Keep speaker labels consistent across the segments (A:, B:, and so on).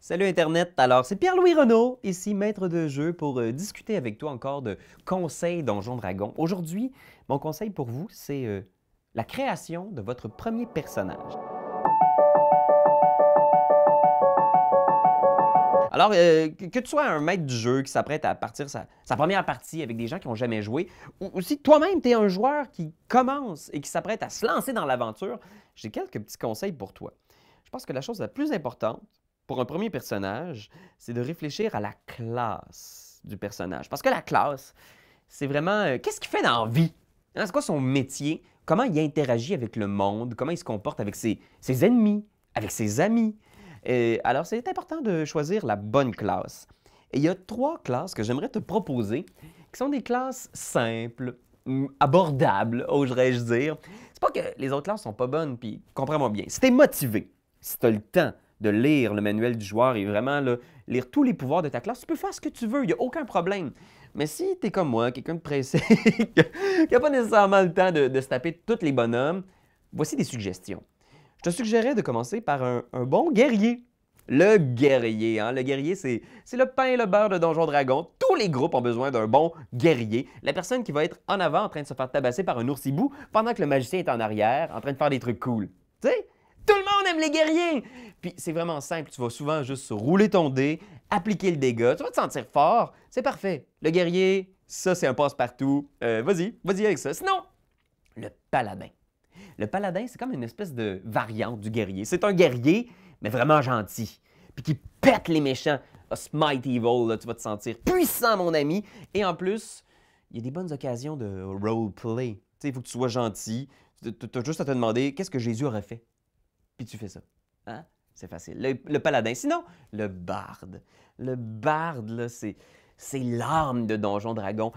A: Salut Internet, alors c'est Pierre-Louis Renaud, ici maître de jeu pour discuter avec toi encore de conseils Donjons Dragons. Aujourd'hui, mon conseil pour vous, c'est la création de votre premier personnage. Alors, que tu sois un maître du jeu qui s'apprête à partir sa première partie avec des gens qui n'ont jamais joué, ou si toi-même tu es un joueur qui commence et qui s'apprête à se lancer dans l'aventure, j'ai quelques petits conseils pour toi. Je pense que la chose la plus importante pour un premier personnage, c'est de réfléchir à la classe du personnage. Parce que la classe, c'est vraiment qu'est-ce qu'il fait dans la vie? Hein, c'est quoi son métier? Comment il interagit avec le monde? Comment il se comporte avec ses ennemis, avec ses amis? Alors, c'est important de choisir la bonne classe. Et il y a 3 classes que j'aimerais te proposer, qui sont des classes simples, abordables, oserais-je dire. C'est pas que les autres classes sont pas bonnes, puis comprends-moi bien. Si t'es motivé, si tu as le temps de lire le manuel du joueur et vraiment là, lire tous les pouvoirs de ta classe, tu peux faire ce que tu veux, il n'y a aucun problème. Mais si tu es comme moi, quelqu'un de pressé, qui n'a pas nécessairement le temps de se taper tous les bonhommes, voici des suggestions. Je te suggérerais de commencer par un bon guerrier. Le guerrier, hein? Le guerrier, c'est le pain et le beurre de Donjon Dragon. Tous les groupes ont besoin d'un bon guerrier. La personne qui va être en avant en train de se faire tabasser par un oursibou pendant que le magicien est en arrière en train de faire des trucs cool. Tu sais? Tout le monde aime les guerriers! Puis c'est vraiment simple, tu vas souvent juste rouler ton dé, appliquer le dégât, tu vas te sentir fort, c'est parfait. Le guerrier, ça c'est un passe-partout, vas-y avec ça. Sinon, le paladin. Le paladin, c'est comme une espèce de variante du guerrier. C'est un guerrier, mais vraiment gentil, puis qui pète les méchants. A smite evil, là, tu vas te sentir puissant, mon ami. Et en plus, il y a des bonnes occasions de roleplay. Tu sais, il faut que tu sois gentil, tu as juste à te demander qu'est-ce que Jésus aurait fait. Puis tu fais ça. Hein? C'est facile. Le paladin. Sinon, le barde. Le barde, là, c'est l'âme de Donjon Dragon.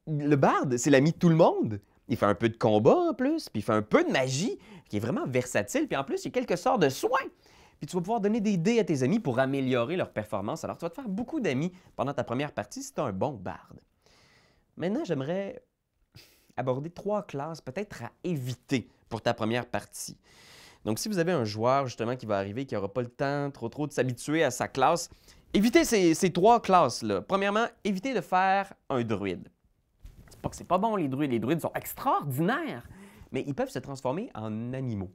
A: Le barde, c'est l'ami de tout le monde. Il fait un peu de combat en plus, puis il fait un peu de magie, qui est vraiment versatile. Puis en plus, il y a quelques sorts de soins. Puis tu vas pouvoir donner des dés à tes amis pour améliorer leur performance. Alors, tu vas te faire beaucoup d'amis pendant ta première partie si tu as un bon barde. Maintenant, j'aimerais aborder 3 classes peut-être à éviter pour ta première partie. Donc, si vous avez un joueur, justement, qui va arriver, qui n'aura pas le temps trop de s'habituer à sa classe, évitez ces 3 classes-là. Premièrement, évitez de faire un druide. C'est pas que c'est pas bon, les druides. Les druides sont extraordinaires, mais ils peuvent se transformer en animaux.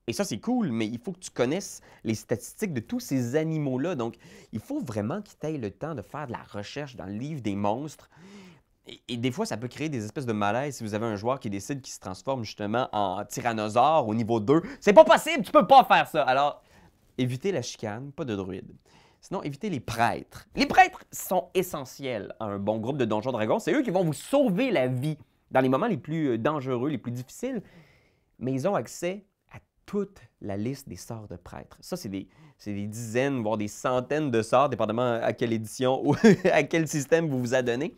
A: Et ça, c'est cool, mais il faut que tu connaisses les statistiques de tous ces animaux-là. Donc, il faut vraiment qu'ils aient le temps de faire de la recherche dans le livre des monstres. Et des fois, ça peut créer des espèces de malaise si vous avez un joueur qui décide qu'il se transforme justement en tyrannosaure au niveau 2. C'est pas possible, tu peux pas faire ça. Alors, évitez la chicane, pas de druide. Sinon, évitez les prêtres. Les prêtres sont essentiels à un bon groupe de Donjons Dragons. C'est eux qui vont vous sauver la vie dans les moments les plus dangereux, les plus difficiles. Mais ils ont accès à toute la liste des sorts de prêtres. Ça, c'est des dizaines, voire des centaines de sorts, dépendamment à quelle édition ou à quel système vous vous adonnez.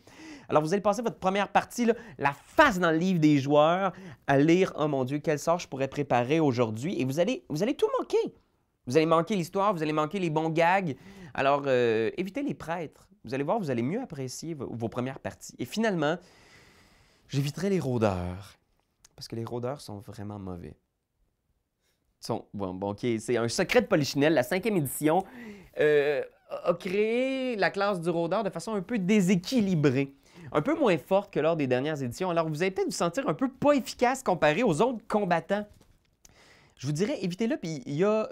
A: Alors, vous allez passer votre première partie, là, la face dans le livre des joueurs, à lire « Oh mon Dieu, quel sort je pourrais préparer aujourd'hui? » Et vous allez tout manquer. Vous allez manquer l'histoire, vous allez manquer les bons gags. Alors, évitez les prêtres. Vous allez voir, vous allez mieux apprécier vos premières parties. Et finalement, j'éviterai les rôdeurs. Parce que les rôdeurs sont vraiment mauvais. Bon, OK, c'est un secret de Polichinelle. La 5e édition a créé la classe du rôdeur de façon un peu déséquilibrée. Un peu moins forte que lors des dernières éditions. Alors, vous allez peut-être vous sentir un peu pas efficace comparé aux autres combattants. Je vous dirais, évitez-le, puis il y a,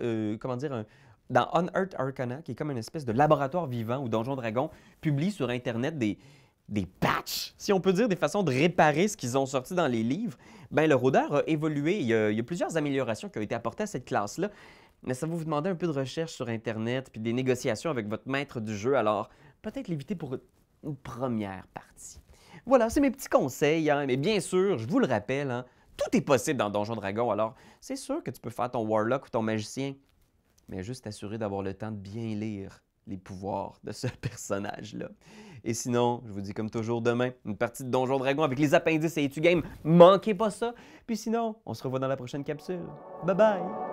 A: dans Unearthed Arcana, qui est comme une espèce de laboratoire vivant où Donjon Dragon publie sur Internet des patchs, si on peut dire, des façons de réparer ce qu'ils ont sorti dans les livres. Bien, le rôdeur a évolué. Il y a plusieurs améliorations qui ont été apportées à cette classe-là. Mais ça va vous demander un peu de recherche sur Internet puis des négociations avec votre maître du jeu. Alors, peut-être l'éviter pour une première partie. Voilà, c'est mes petits conseils. Hein, mais bien sûr, je vous le rappelle, hein, tout est possible dans Donjon Dragon. Alors, c'est sûr que tu peux faire ton Warlock ou ton Magicien, mais juste t'assurer d'avoir le temps de bien lire les pouvoirs de ce personnage-là. Et sinon, je vous dis comme toujours demain, une partie de Donjon Dragon avec les appendices et Etu Game. Manquez pas ça. Puis sinon, on se revoit dans la prochaine capsule. Bye bye!